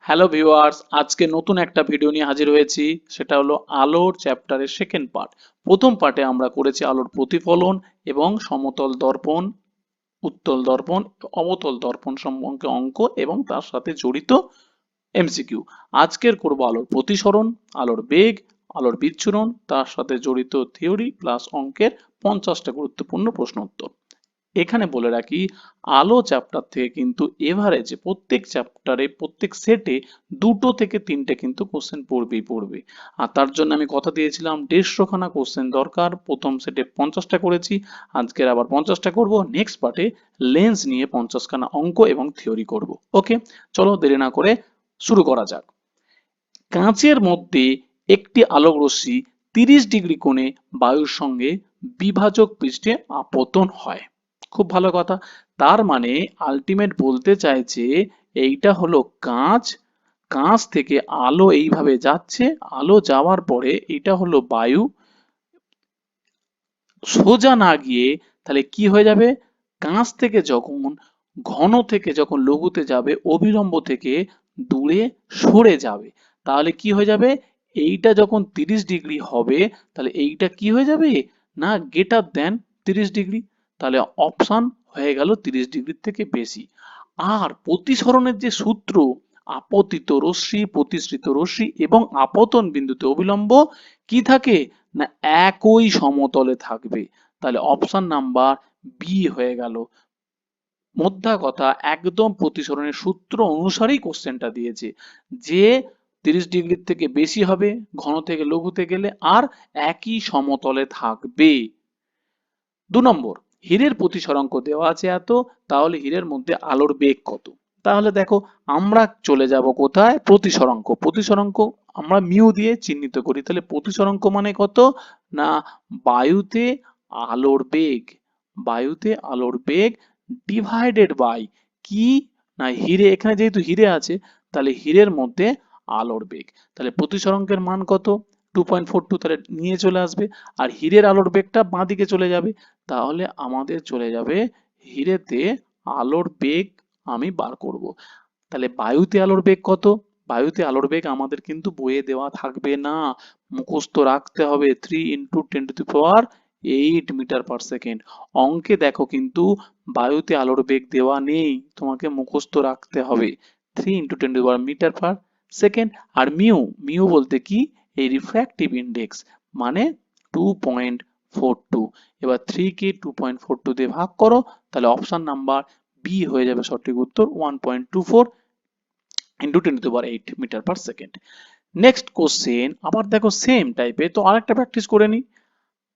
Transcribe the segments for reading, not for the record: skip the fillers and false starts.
Hello viewers, আজকে নতুন একটা ভিডিও নিয়ে হাজির হয়েছি। সেটা হলো আলোর চ্যাপ্টারের সেকেন্ড পার্ট। প্রথম পার্টে আমরা করেছি আলোর প্রতিফলন এবং সমতল দর্পণ, উত্তল দর্পণ, অবতল দর্পণ সম্পর্কে অঙ্ক এবং তার সাথে জড়িত এমসিকিউ। আজকের করব আলোর প্রতিসরণ, আলোর বেগ, আলোর বিচ্ছুরণ, তার সাথে জড়িত থিওরি প্লাস অঙ্কের 50টা গুরুত্বপূর্ণ প্রশ্ন উত্তর। এখানে বলে রাখি, আলো চ্যাপ্টার থেকে কিন্তু এভারেজে প্রত্যেক চ্যাপ্টারে প্রত্যেক সেটে 2 থেকে 3টে কিন্তু কোশ্চেন পড়বেই পড়বে। আর তার জন্য আমি কথা দিয়েছিলাম 150 খানা কোশ্চেন দরকার। প্রথম সেটে 50টা করেছি, আজকের আবার 50টা করব। নেক্সট পার্টে লেন্স নিয়ে 50 খানা অঙ্ক এবং থিওরি করব। ওকে, চলো দেরি না করে শুরু করা যাক। কাঁচের মধ্যে একটি আলোক রশ্মি 30 ডিগ্রি কোণে বায়ুর সঙ্গে বিভাজক পৃষ্ঠে আপতন হয়। খুব ভালো কথা। তার মানে আলটিমেট বলতে চাইছে এইটা হলো কাঁচ, কাঁচ থেকে আলো এইভাবে যাচ্ছে, আলো যাওয়ার পরে এটা হলো বায়ু, সোজা না গিয়ে তাহলে কি হয়ে যাবে, কাঁচ থেকে যখন ঘন থেকে যখন লঘুতে যাবে, অভিলম্ব থেকে দূরে সরে যাবে, তাহলে কি হয়ে যাবে, এইটা যখন 30 ডিগ্রি হবে তাহলে এইটা কি হয়ে যাবে না গ্রেটার দেন 30 ডিগ্রি। তাহলে অপশন হয়ে গেল 30 ডিগ্রির থেকে বেশি। আর প্রতিসরণের যে সূত্র, আপতিত রশ্মি, প্রতিসৃত রশ্মি এবং আপতন বিন্দুতে অবিলম্ব কি থাকে না একই সমতলে থাকবে। তাহলে অপশন নাম্বার বি হয়ে গেল। মোদ্দা কথা, একদম প্রতিসরণের সূত্র অনুসারেই কোশ্চেনটা দিয়েছে যে 30 ডিগ্রির থেকে বেশি হবে ঘন থেকে লঘুতে গেলে, আর একই সমতলে থাকবে। 2 নম্বর, হীরের প্রতিসরাঙ্ক দেওয়া আছে এত, তাহলে হীরের মধ্যে আলোর বেগ কত? তাহলে দেখো, আমরা চলে যাব কোথায়, প্রতিসরাঙ্ক। প্রতিসরাঙ্ক আমরা মিউ দিয়ে চিহ্নিত করি। তাহলে প্রতিসরাঙ্ক মানে কত না বায়ুতে আলোর বেগ, বায়ুতে আলোর বেগ ডিভাইডেড বাই কি না হীরে, এখানে যেহেতু হীরে আছে তাহলে হীরের মধ্যে আলোর বেগ। তাহলে প্রতিসরাঙ্কের মান কত, 2.42, তাহলে নিয়ে চলে আসবে। আর হীরের আলোর বেগটা বাঁ দিকে চলে যাবে, তাহলে আমাদের চলে যাবে হীরেতে আলোর বেগ আমি বার করব। তাহলে বায়ুতে আলোর বেগ কত, বায়ুতে আলোর বেগ আমাদের কিন্তু বইয়ে দেওয়া থাকবে না, মুখস্থ রাখতে হবে 3 × 10⁸ মিটার পার সেকেন্ড। অঙ্কে দেখো কিন্তু বায়ুতে আলোর বেগ দেওয়া নেই, তোমাকে মুখস্থ রাখতে হবে 3 × 10⁻⁷ মিটার পার সেকেন্ড। আর মিউ, মিউ বলতে কি, এই রিফ্র্যাক্টিভ ইন্ডেক্স মানে 2.42। এবার 3 কে 2.42 দিয়ে ভাগ করো, তাহলে অপশন নাম্বার বি হয়ে যাবে সঠিক উত্তর, 1.24 × 10⁸ metre per second. Next question আবার দেখো সেম টাইপের, তো আরেকটা প্র্যাকটিস করে নিই।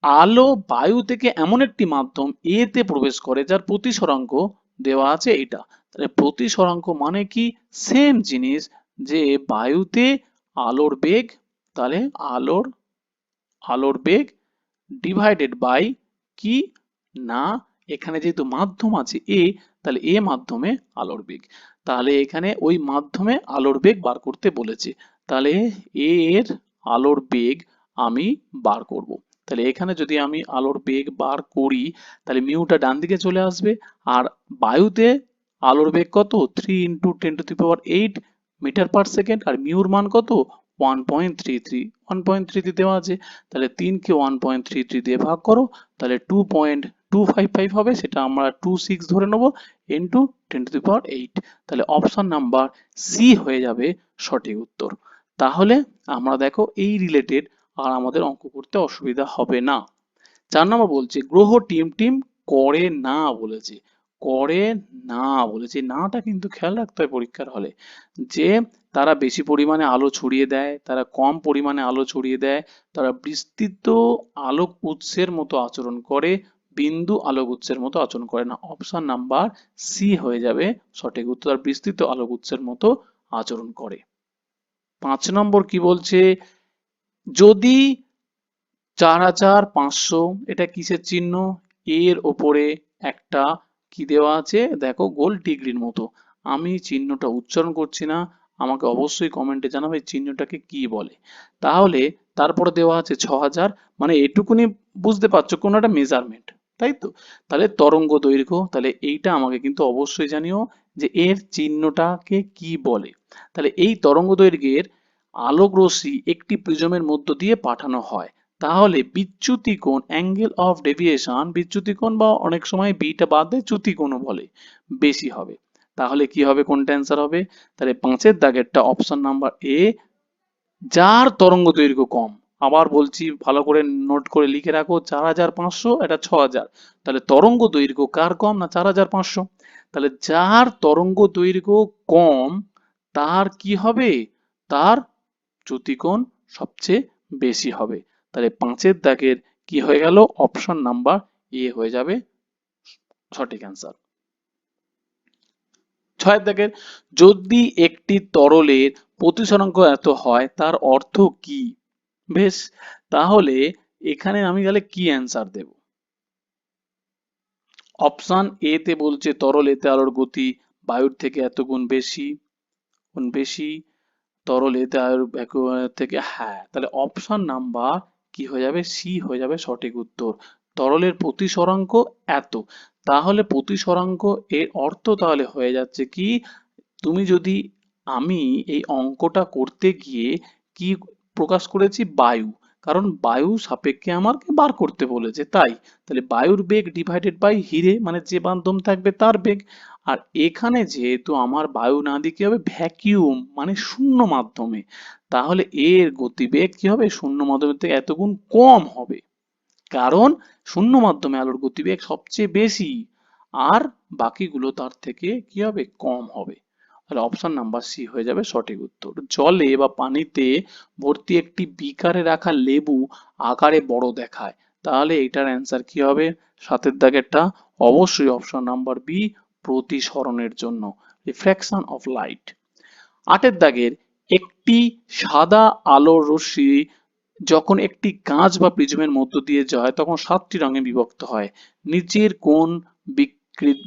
আলো বায়ু থেকে এমন একটি মাধ্যম এ তে প্রবেশ করে যার প্রতিসরাঙ্ক দেওয়া আছে এটা। তাহলে প্রতিসরাঙ্ক মানে কি, সেম জিনিস, যে বায়ুতে আলোর বেগ, তাহলে আলোর আলোর বেগ ডিভাইডেড বাই কি না, এখানে যেহেতু মাধ্যম আছে এ, তাহলে এ মাধ্যমে আলোর বেগ। তাহলে এখানে ওই মাধ্যমে আলোর বেগ বার করতে বলেছে, তাহলে এ এর আলোর বেগ আমি বার করব। তাহলে এখানে যদি আমি আলোর বেগ বার করি তাহলে মিউটা ডান দিকে চলে আসবে। আর বায়ুতে আলোর বেগ কত, 3 × 10⁸ মিটার পার সেকেন্ড, আর মিউর মান কত 1.33, 1.33 দেওয়া আছে। তাহলে 3 কে 1.33 দিয়ে ভাগ করো, তাহলে 2.255 হবে, সেটা আমরা 26 ধরে নেবো ইন্টু 10⁸। তাহলে অপশন নাম্বার সি হয়ে যাবে সঠিক উত্তর। তাহলে আমরা দেখো এই রিলেটেড আর আমাদের অঙ্ক করতে অসুবিধা হবে না। 4 নম্বর বলছে গ্রহ টিম টিম করে না বলেছে, করে না বলেছে, নাটা কিন্তু খেয়াল রাখতে হয় পরীক্ষার হলে, যে তারা বেশি পরিমাণে আলো ছড়িয়ে দেয়, তারা কম পরিমাণে আলো ছড়িয়ে দেয়, তারা বিস্তৃত আলোক উৎসের মতো আচরণ করে, বিন্দু আলোক উৎসের মতো আচরণ করে না। অপশন নাম্বার সি হয়ে যাবে সঠিক উত্তর, আর বিস্তৃত আলোক উৎসের মতো আচরণ করে। 5 নম্বর কি বলছে, যদি 4500, এটা কিসের চিহ্ন, এর ওপরে একটা কি দেওয়া আছে দেখো গোল ডিগ্রির মতো, আমি চিহ্নটা উচ্চারণ করছি না, আমাকে অবশ্যই কমেন্টে জানাবে এই চিহ্নটাকে কি বলে। তাহলে তারপরে দেওয়া আছে 6000, মানে এটুকুনি বুঝতে পারছো কোন একটা মেজারমেন্ট, তাই তো? তাহলে তরঙ্গ দৈর্ঘ্য, তাহলে এইটা আমাকে কিন্তু অবশ্যই জানিও যে এর চিহ্নটাকে কি বলে। তাহলে এই তরঙ্গ দৈর্ঘ্যের আলোক রশ্মি একটি প্রিজমের মধ্য দিয়ে পাঠানো হয়, তাহলে বিচ্যুতি কোণ অ্যাঙ্গেল অফ ডেভিয়েশন, বিচ্যুতি কোণ বা অনেক সময় বিটা বাদ দিয়ে চ্যুতি কোণও বলে, বেশি হবে। তাহলে কি হবে, কোনটা অ্যান্সার হবে? তাহলে 5-এর দাগেরটা অপশন নাম্বার এ, যার তরঙ্গ দৈর্ঘ্য কম। আবার বলছি, ভালো করে নোট করে লিখে রাখো, 4500 এটা 6000, তাহলে তরঙ্গ দৈর্ঘ্য কার কম না 4500। তাহলে যার তরঙ্গ দৈর্ঘ্য কম তার কি হবে, তার চ্যুতিকোণ সবচেয়ে বেশি হবে। তাহলে 5-এর দাগের কি হয়ে গেল, অপশন নাম্বার এ হয়ে যাবে সঠিক অ্যান্সার। 6-এর দাগের, যদি একটি তরলের প্রতিসরাঙ্ক এত হয় তার অর্থ কি? বেশ, তাহলে এখানে আমি তাহলে কি অ্যান্সার দেব? অপশন এ তে বলছে তরল এতে আলোর গতি বায়ুর থেকে এত গুণ বেশি, তরল এতে আলোর থেকে, হ্যাঁ, তাহলে অপশন নাম্বার কি হয়ে যাবে, সি হয়ে যাবে সঠিক উত্তর। তরলের প্রতিসরাঙ্ক এত, তাহলে প্রতিসরাঙ্ক এর অর্থ তাহলে হয়ে যাচ্ছে কি, তুমি যদি, আমি এই অঙ্কটা করতে গিয়ে কি প্রকাশ করেছি, বায়ু, কারণ বায়ু সাপেক্ষে আমাকে বার করতে বলেছে তাই। তাহলে বায়ুর বেগ ডিভাইডেড বাই হিরে, মানে যে মাধ্যম থাকবে তার বেগ। আর এখানে যেহেতু আমার বায়ু না দিয়ে কি হবে, ভ্যাকিউম মানে শূন্য মাধ্যমে, তাহলে এর গতিবেগ কি হবে, শূন্য মাধ্যমের থেকে এত গুণ কম হবে, কারণ শূন্য মাধ্যমে আলোর গতিবেগ সবচেয়ে বেশি, আর বাকিগুলো তার থেকে কি হবে, কম হবে। তাহলে অপশন নাম্বার সি হয়ে যাবে সঠিক উত্তর। জলে বা পানিতে ভর্তি একটি বিকারে রাখা লেবু আকারে বড় দেখায়, তাহলে এটার অ্যান্সার কি হবে? 7-এর দাগেরটা অবশ্যই অপশন নাম্বার বি, প্রতিসরণের জন্য, রিফ্র্যাকশন অফ লাইট। 8-এর দাগের, একটি সাদা আলোর রশ্মি যখন একটি কাঁচ বা প্রিজমের মধ্য দিয়ে যায় তখন 7টি রঙে বিভক্ত হয়, নিচের কোন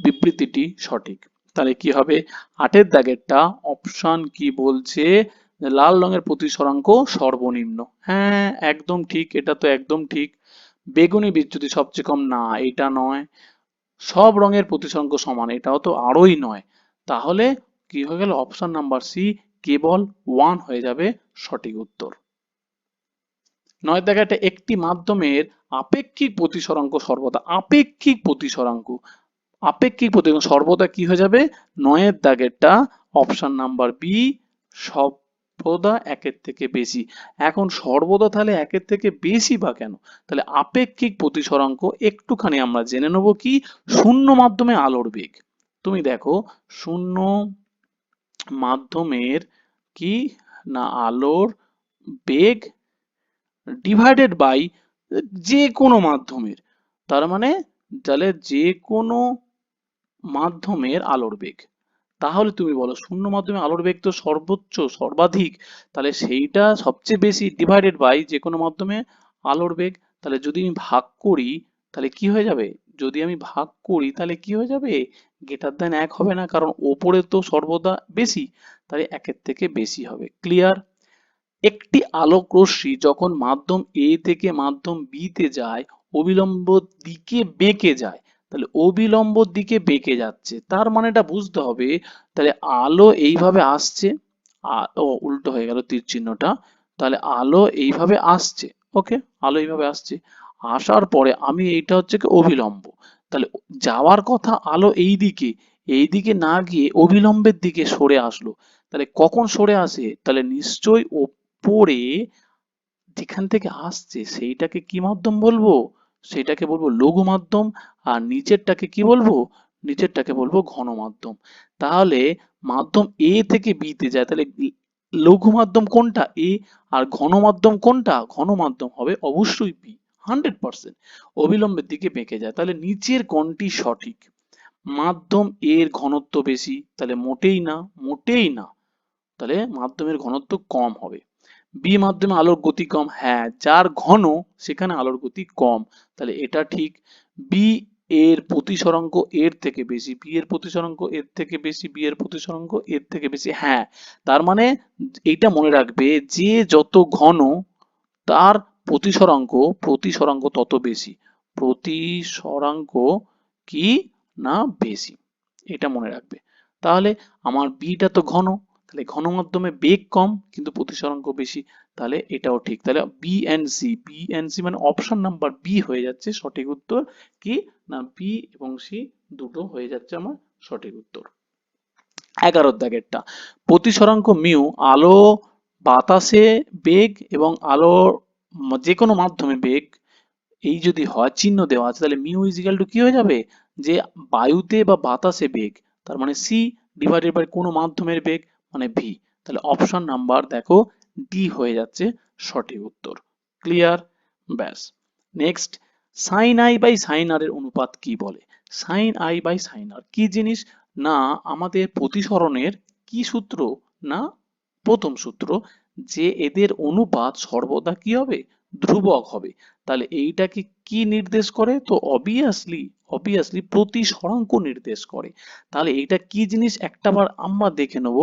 বিবৃতিটি সঠিক? তাহলে কি হবে, 8-এর দাগেরটা অপশন কি বলছে, লাল রঙের প্রতিসরাঙ্ক সর্বনিম্ন, হ্যাঁ একদম ঠিক, এটা তো একদম ঠিক। বেগুনি বিচ্যুতি সবচেয়ে কম, না এটা নয়। সব রঙের প্রতিসরাঙ্ক সমান, এটাও তো আরোই নয়। তাহলে কি হয়ে গেল, অপশন নাম্বার সি, কেবল 1 হয়ে যাবে সঠিক উত্তর। 9 দাগেরটা, একটি মাধ্যমের আপেক্ষিক প্রতিসরাঙ্ক সর্বদা, আপেক্ষিক প্রতিসরাঙ্ক, আপেক্ষিক প্রতিসরাঙ্ক সর্বদা কি হয়ে যাবে, 9-এর দাগেরটা অপশন নাম্বার বি, সর্বদা 1-এর থেকে বেশি। এখন সর্বদা তাহলে 1-এর থেকে বেশি বা কেন? তাহলে আপেক্ষিক প্রতিসরাঙ্ক একটুখানি আমরা জেনে নেব কি, শূন্য মাধ্যমে আলোর বেগ, তুমি দেখো শূন্য মাধ্যমের কি না আলোর বেগ ডিভাইডেড বাই যে কোনো মাধ্যমের, তার মানে তাহলে যে কোনো মাধ্যমের আলোর বেগ, তাহলে তুমি বলো শূন্য মাধ্যমে আলোর বেগ তো সর্বোচ্চ সর্বাধিক, তাহলে সেইটা সবচেয়ে বেশি ডিভাইডেড বাই যে কোনো মাধ্যমে আলোর বেগ। তাহলে যদি আমি ভাগ করি তাহলে কি হয়ে যাবে, যদি আমি ভাগ করি তাহলে কি হয়ে যাবে, গ্রেটার দ্যান 1 হবে না, কারণ ওপরে তো সর্বদা বেশি, তাহলে 1-এর থেকে বেশি হবে। ক্লিয়ার? একটি আলোক রশ্মি যখন মাধ্যম এ থেকে মাধ্যম বি তে যায় অবিলম্ব দিকে বেঁকে যায়, তাহলে অবিলম্ব দিকে বেঁকে যাচ্ছে তার মানেটা বুঝতে হবে, তাহলে আলো এইভাবে আসছে, ও উল্টো হয়ে গেল তীর চিহ্নটা, তাহলে আলো এইভাবে আসছে, ওকে, আলো এইভাবে আসছে, আসার পরে আমি এইটা হচ্ছে কি অবিলম্ব, তাহলে যাওয়ার কথা আলো এই দিকে না গিয়ে অবিলম্বের দিকে সরে আসলো, তাহলে কখন সরে আসে, তাহলে নিশ্চয়ই পড়ে যেখান থেকে আসছে সেইটাকে কি মাধ্যম বলবো, সেটাকে বলবো লঘু মাধ্যম, আর নিচেরটাকে কি বলবো, নিচেরটাকে বলবো ঘন মাধ্যম। তাহলে মাধ্যম এ থেকে বি তে যায়, তাহলে লঘু মাধ্যম কোনটা, এ, আর ঘন মাধ্যম কোনটা, ঘন মাধ্যম হবে অবশ্যই বি, 100%। অবিলম্বের দিকে বেঁকে যায়, তাহলে নিচের কোনটি সঠিক? মাধ্যম এর ঘনত্ব বেশি, তাহলে মোটেই না, মোটেই না, তাহলে মাধ্যমের ঘনত্ব কম হবে। বি মাধ্যমে আলোর গতি কম, হ্যাঁ যার ঘন সেখানে আলোর গতি কম, তাহলে এটা ঠিক। বি এর প্রতিসরাঙ্ক এর থেকে বেশি, বি এর প্রতিসরাঙ্ক এর থেকে বেশি, বি এর প্রতিসরাঙ্ক এর থেকে বেশি, হ্যাঁ, তার মানে এইটা মনে রাখবে যে যত ঘন তার প্রতিসরাঙ্ক তত বেশি, প্রতিসরাঙ্ক কি না বেশি, এটা মনে রাখবে। তাহলে আমার বিটা তো ঘন, তাহলে ঘন মাধ্যমে বেগ কম কিন্তু প্রতিসরাঙ্ক বেশি, তাহলে এটাও ঠিক। তাহলে বি এন্ড সি মানে অপশন নাম্বার বি হয়ে যাচ্ছে সঠিক উত্তর। কি না বি এবং সি দুটো হয়ে যাচ্ছে আমার সঠিক উত্তর। 11 দাগেরটা, প্রতিসরাঙ্ক মিউ আলো বাতাসে বেগ এবং আলোর যে কোনো মাধ্যমে বেগ এই যদি হয়, চিহ্ন দেওয়া আছে, তাহলে মিউ ইজ ইকুয়াল টু কি হয়ে যাবে, যে বায়ুতে বা বাতাসে বেগ, তার মানে সি ডিভাইডেড বাই কোনো মাধ্যমের বেগ মানে ভি। তাহলে অপশন নাম্বার দেখো ডি হয়ে যাচ্ছে সঠিক উত্তর। ক্লিয়ার? ব্যাস। Next, sine i by sine r এর অনুপাত কি বলে? Sine i by sine r কি জিনিস? না আমাদের প্রতিসরণের কি সূত্র? না প্রথম সূত্র, যে এদের অনুপাত সর্বদা কি হবে, ধ্রুবক হবে। তাহলে এইটাকে কি নির্দেশ করে? তো অবভিয়াসলি প্রতিসরাঙ্ক নির্দেশ করে। তাহলে এইটা কি জিনিস একটাবার আমরা দেখে নেব,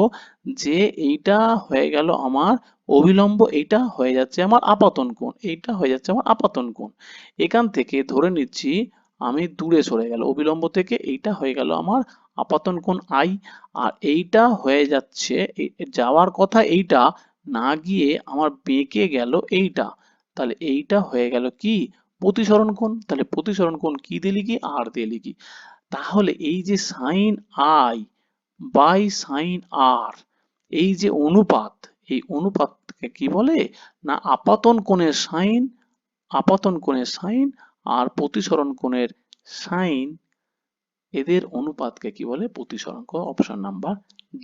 যে এইটা হয়ে গেল আমার অভিলম্ব, এইটা হয়ে যাচ্ছে আমার আপাতন কোণ, এইটা হয়ে যাচ্ছে আমার আপাতন কোণ। এখান থেকে ধরে নিচ্ছি আমি দূরে সরে গেল অভিলম্ব থেকে, এইটা হয়ে গেল আমার আপাতন কোণ আই, আর এইটা হয়ে যাচ্ছে যাওয়ার কথা এইটা, না গিয়ে আমার বেঁকে গেল এইটা, তাহলে এইটা হয়ে গেল কি প্রতিসরণ কোণ। তাহলে প্রতিসরণ কোণ কি দিয়ে লিখি? আর দিয়ে লিখি। তাহলে এই যে সাইন আই বাই সাইন আর, এই যে অনুপাত, এই অনুপাতকে কি বলে? না আপাতন কোণের সাইন আর প্রতিসরণ কোণের সাইন, এদের অনুপাতকে কি বলে? প্রতিসরাঙ্ক। Option number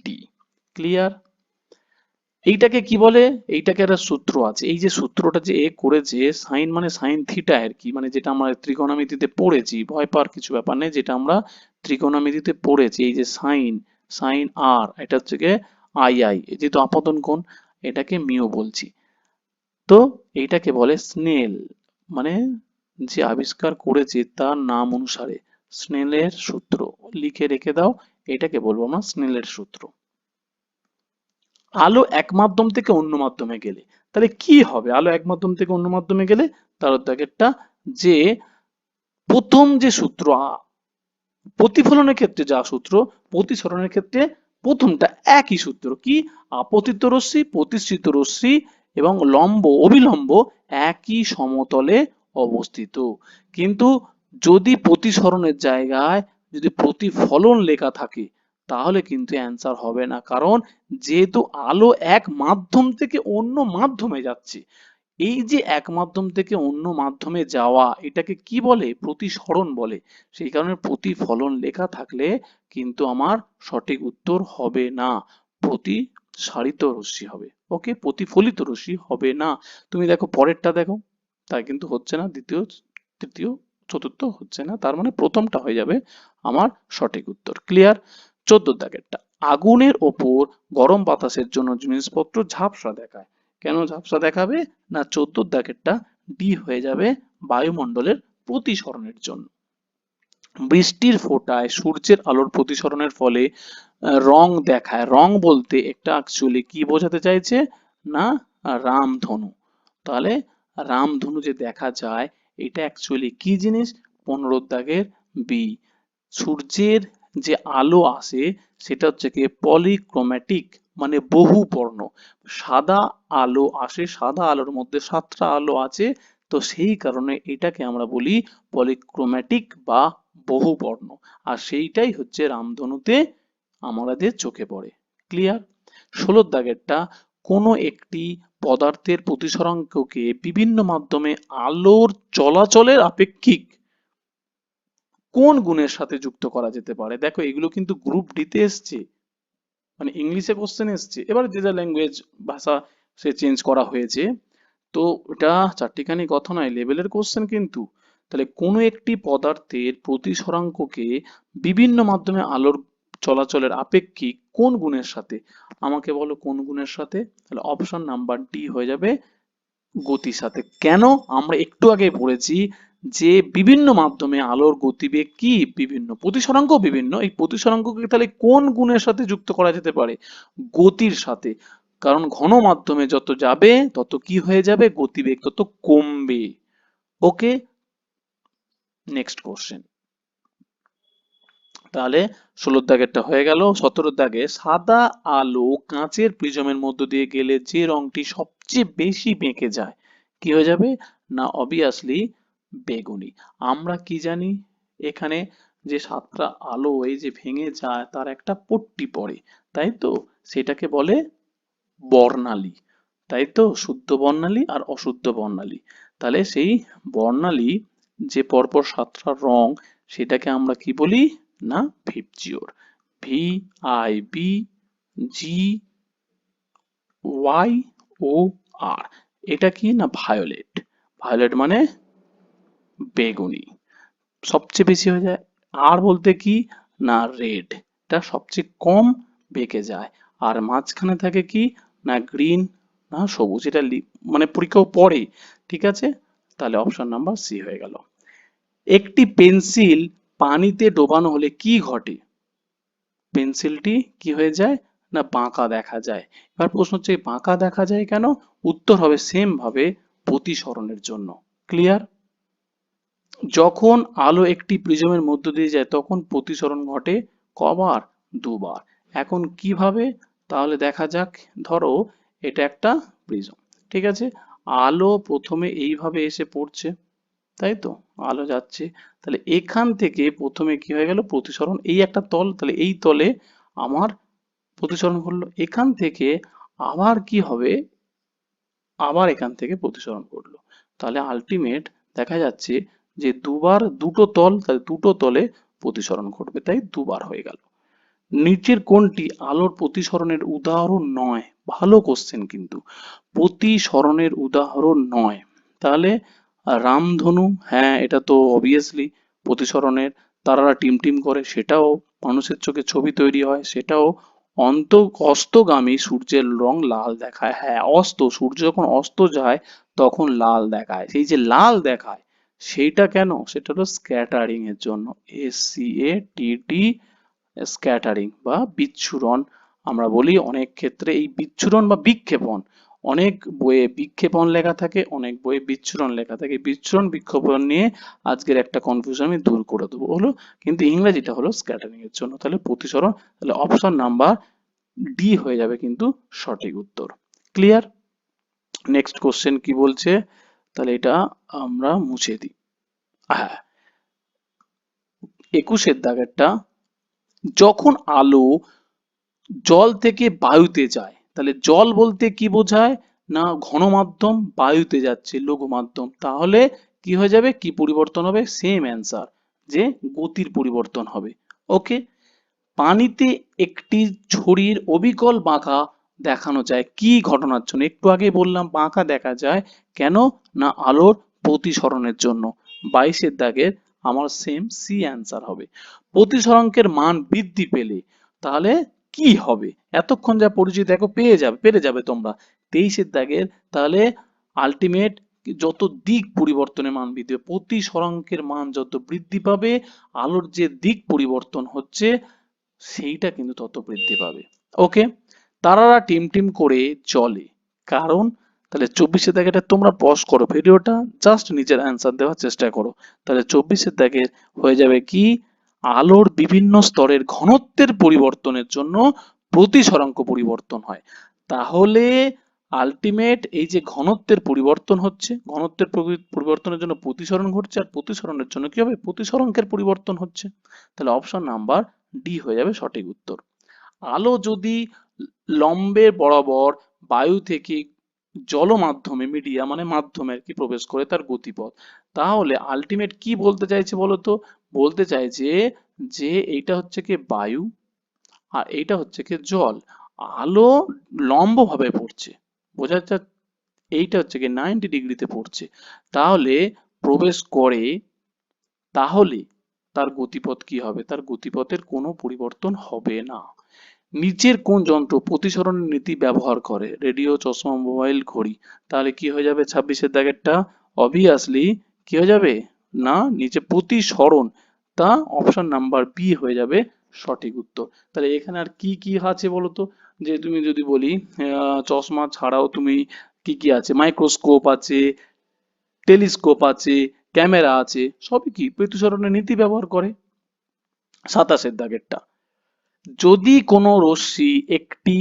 D. ক্লিয়ার? এইটাকে কি বলে? এইটাকে একটা সূত্র আছে, এই যে সূত্রটা যে এ করেছে, সাইন মানে সাইন থিটা আর কি, মানে যেটা আমরা ত্রিকোণমিতিতে পড়েছি, ভয় পাওয়ার কিছু ব্যাপার নেই, যেটা আমরা ত্রিকোণমিতিতে পড়েছি। এই যে সাইন, সাইন আর, এটা হচ্ছে গিয়ে আই, যেহেতু আপতন কোণ, এটাকে মিউ বলছি। তো এইটাকে বলে স্নেল, মানে যে আবিষ্কার করেছে তার নাম অনুসারে স্নেলের সূত্র। লিখে রেখে দাও, এটাকে বলবো আমরা স্নেলের সূত্র। আলো এক মাধ্যম থেকে অন্য মাধ্যমে গেলে তাহলে কি হবে? আলো এক মাধ্যম থেকে অন্য মাধ্যমে গেলে তার দাগেরটা, যে প্রথম যে সূত্র প্রতিফলনের ক্ষেত্রে যা সূত্র, প্রতিসরণের ক্ষেত্রে প্রথমটা একই সূত্র। কি? আপতিত রশ্মি, প্রতিসৃত রশ্মি এবং অবিলম্ব একই সমতলে অবস্থিত। কিন্তু যদি প্রতিসরণের জায়গায় যদি প্রতিফলন লেখা থাকে, তাহলে কিন্তু অ্যান্সার হবে না, কারণ যেহেতু আলো এক মাধ্যম থেকে অন্য মাধ্যমে যাচ্ছে, এই যে এক মাধ্যম থেকে অন্য মাধ্যমে যাওয়া, এটাকে কি বলে? প্রতিসরণ বলে। সেই কারণে প্রতিফলন লেখা থাকলে কিন্তু আমার সঠিক উত্তর হবে না, প্রতিসারিত রশ্মি হবে। ওকে, প্রতিফলিত রশ্মি হবে না। তুমি দেখো পরেরটা দেখো, তাই কিন্তু হচ্ছে না, দ্বিতীয় তৃতীয় চতুর্থ হচ্ছে না, তার মানে প্রথমটা হয়ে যাবে আমার সঠিক উত্তর। ক্লিয়ার? 14 দাগেরটা, আগুনের ওপর গরম বাতাসের জন্য জিনিসপত্র ঝাপসা দেখায়। কেন ঝাপসা দেখাবে? না 14 দাগেরটা ডি হয়ে যাবে বায়ুমণ্ডলের প্রতিসরণের জন্য। বৃষ্টির ফোঁটায় সূর্যের আলোর প্রতিসরণের ফলে রং দেখায়। রং বলতে একটা অ্যাকচুয়ালি কি বোঝাতে চাইছে? না রামধনু। তাহলে রামধনু যে দেখা যায়, এটা অ্যাকচুয়ালি কি জিনিস? 15 দাগের বি। সূর্যের যে আলো আসে সেটা হচ্ছে কি পলিক্রোম্যাটিক, মানে বহু বর্ণ। সাদা আলো আসে, সাদা আলোর মধ্যে 7টা আলো আছে, তো সেই কারণে এটাকে আমরা বলি পলিক্রোম্যাটিক বা বহু বর্ণ। আর সেইটাই হচ্ছে রামধনুতে আমাদের চোখে পড়ে। ক্লিয়ার? 16 দাগেরটা, কোনো একটি পদার্থের প্রতিসরাঙ্ককে বিভিন্ন মাধ্যমে আলোর চলাচলের আপেক্ষিক কোন গুণের সাথে যুক্ত করা যেতে পারে? দেখো এগুলো কিন্তু গ্রুপ ডি তে এসছে, মানে ইংলিশে কোশ্চেন এসছে, এবার যে যা ল্যাঙ্গুয়েজ ভাষা সে চেঞ্জ করা হয়েছে, তো এটা চারটিখানি কথা নয়, লেভেলের কোশ্চেন কিন্তু। তাহলে কোনো একটি পদার্থের প্রতিসরাঙ্ককে বিভিন্ন মাধ্যমে আলোর চলাচলের আপেক্ষিক কোন গুণের সাথে? আমাকে বলো কোন গুণের সাথে? তাহলে অপশন নাম্বার ডি হয়ে যাবে গতির সাথে। কেন? আমরা একটু আগে পড়েছি যে বিভিন্ন মাধ্যমে আলোর গতিবেগ কি বিভিন্ন, প্রতিসরাঙ্ক বিভিন্ন, এই প্রতিসরাঙ্ককে তাহলে কোন গুণের সাথে যুক্ত করা যেতে পারে? গতির সাথে। কারণ ঘন মাধ্যমে যত যাবে তত কি হয়ে যাবে? গতিবেগ তত কমবে। ওকে, নেক্সট কোশ্চেন। তাহলে 16 দাগেরটা হয়ে গেল। 17 দাগে সাদা আলো কাঁচের প্রিজমের মধ্য দিয়ে গেলে যে রংটি সবচেয়ে বেশি বেঁকে যায় কি হয়ে যাবে? না অবভিয়াসলি বেগুনি। আমরা কি জানি? এখানে যে সাতটা আলো এই যে ভেঙে যায় তার একটা পট্টি পড়ে, তাই তো? সেটাকে বলে বর্ণালী, তাই তো? শুদ্ধ বর্ণালী আর অশুদ্ধ বর্ণালী। তাহলে সেই বর্ণালী যে পরপর সাতটা রং সেটাকে আমরা কি বলি? না ভিপজিওর। VIBGYOR। এটা কি? না ভায়োলেট। ভায়োলেট মানে বেগুনি, সবচেয়ে বেশি হয়ে যায়। আর বলতে কি? না রেড, এটা সবচেয়ে কম বেঁকে যায়। আর মাঝখানে থাকে কি? না গ্রিন, না সবুজ। এটা মানে পরীক্ষাও পড়ে, ঠিক আছে? তাহলে অপশন নাম্বার সি হয়ে গেল। একটি পেন্সিল পানিতে ডোবানো হলে কি ঘটে? পেন্সিলটি কি হয়ে যায়? না বাঁকা দেখা যায়। এবার প্রশ্ন হচ্ছে বাঁকা দেখা যায় কেন? উত্তর হবে সেম ভাবে প্রতিসরণের জন্য। ক্লিয়ার? যখন আলো একটি প্রিজমের মধ্য দিয়ে যায় তখন প্রতিসরণ ঘটে কবার? দুবার। এখন কিভাবে? তাহলে দেখা যাক। ধরো এটা একটা প্রিজম, ঠিক আছে? আলো প্রথমে এইভাবে এসে পড়ছে, তাই তো? আলো যাচ্ছে, তাহলে এখান থেকে প্রথমে কি হয়ে গেল? প্রতিসরণ। এই একটা তল, তাহলে এই তলে আমার প্রতিসরণ ঘটলো। এখান থেকে আবার কি হবে? আবার এখান থেকে প্রতিসরণ ঘটলো। তাহলে আলটিমেট দেখা যাচ্ছে যে দুবার, দুটো তল, তাহলে দুটো তলে প্রতিসরণ ঘটবে, তাই দুবার হয়ে গেল। নিচের কোনটি আলোর প্রতিসরণের উদাহরণ নয়? ভালো কোশ্চেন কিন্তু। প্রতিসরণের উদাহরণ নয়, তাহলে রামধনু, হ্যাঁ এটা তো অবভিয়াসলি প্রতিসরণের। তারারা টিমটিম করে, সেটাও মানুষের চোখে ছবি তৈরি হয়, সেটাও। অন্ত অস্তগামী সূর্যের রং লাল দেখায়, হ্যাঁ সূর্য যখন অস্ত যায় তখন লাল দেখায়। সেই যে লাল দেখায় সেইটা কেন? সেটা হলো স্ক্যাটারিং এর জন্য। SCATT, স্ক্যাটারিং বা বিচ্ছুরণ আমরা বলি অনেক ক্ষেত্রে। এই বিচ্ছুরণ বা বিক্ষেপণ, অনেক বইয়ে বিক্ষেপণ লেখা থাকে, অনেক বইয়ে বিচ্ছুরণ লেখা থাকে। বিচ্ছুরণ বিক্ষেপণ নিয়ে আজকের একটা কনফিউশন আমি দূর করে দেবো হলো, কিন্তু ইংরেজিটা হলো স্ক্যাটারিং এর জন্য। তাহলে প্রতিসরণ, তাহলে অপশন নাম্বার ডি হয়ে যাবে কিন্তু সঠিক উত্তর। ক্লিয়ার? নেক্সট কোশ্চেন কি বলছে? তাহলে এটা আমরা মুছে দিই। হ্যাঁ, 21-এর দাগেরটা, যখন আলো জল থেকে বায়ুতে যায়, তাহলে জল বলতে কি বোঝায়? না ঘন মাধ্যম, বায়ুতে যাচ্ছে লঘু মাধ্যম। তাহলে কি হয়ে যাবে? কি পরিবর্তন হবে? সেম অ্যান্সার, যে গতির পরিবর্তন হবে। ওকে। পানিতে একটি ছড়ির অবিকল বাঁকা দেখানো যায় কি ঘটনার জন্য? একটু আগে বললাম বাঁকা দেখা যায় কেন? না আলোর প্রতিসরণের জন্য। 22-এর দাগের আমার সেম সি অ্যান্সার হবে। প্রতিসরাঙ্কের মান বৃদ্ধি পেলে তাহলে কি হবে? এতক্ষণ যা পড়েছি দেখো পেরে যাবে তোমরা। 23-এর দাগের তাহলে আলটিমেট যত দিক পরিবর্তনের মান বৃদ্ধি পাবে, প্রতিসরাঙ্কের মান যত বৃদ্ধি পাবে আলোর যে দিক পরিবর্তন হচ্ছে সেইটা কিন্তু তত বৃদ্ধি পাবে। ওকে। তারারা টিম টিম করে চলে কারণ, তাহলে 24-এর দাগেটা তোমরা পজ করো ভিডিওটা, জাস্ট নিজের অ্যান্সার দেওয়ার চেষ্টা করো। তাহলে 24-এর দাগে হয়ে যাবে কি? আলোর বিভিন্ন স্তরের ঘনত্বের পরিবর্তনের জন্য প্রতিসরাঙ্ক পরিবর্তন হয়। তাহলে আলটিমেট এই যে ঘনত্বের পরিবর্তন হচ্ছে, ঘনত্বের পরিবর্তনের জন্য প্রতিসরণ ঘটছে, আর প্রতিসরণের জন্য কি হবে? প্রতিসরাঙ্কের পরিবর্তন হচ্ছে। তাহলে অপশন নাম্বার ডি হয়ে যাবে সঠিক উত্তর। আলো যদি লম্বে বরাবর বায়ু থেকে জল মাধ্যমে, মিডিয়া মানে মাধ্যমে আর কি প্রবেশ করে তার গতিপথ, তাহলে আলটিমেট কি বলতে চাইছে বলতো? বলতে চাইছে যে এইটা হচ্ছে কি বায়ু আর এইটা হচ্ছে কি জল। আলো লম্ব ভাবে পড়ছে, বোঝা যাচ্ছে? এইটা হচ্ছে কি 90 ডিগ্রিতে পড়ছে, তাহলে প্রবেশ করে, তাহলে তার গতিপথ কি হবে? তার গতিপথের কোনো পরিবর্তন হবে না। নিচের কোন যন্ত্র প্রতিসরণের নীতি ব্যবহার করে? রেডিও, চশমা, মোবাইল, ঘড়ি। তাহলে কি হয়ে যাবে 26-এর দাগেরটা? অবভিয়াসলি কি হয়ে যাবে? না নিচে প্রতিসরণ, তা অপশন নাম্বার বি হয়ে যাবে সঠিক উত্তর। তাহলে এখানে আর কি কি আছে বলতো? যে তুমি যদি বলি চশমা ছাড়াও তুমি কি কি আছে? মাইক্রোস্কোপ আছে, টেলিস্কোপ আছে, ক্যামেরা আছে, সবই কি প্রতিসরণের নীতি ব্যবহার করে। 27 দাগেরটা, যদি কোনো রশ্মি একটি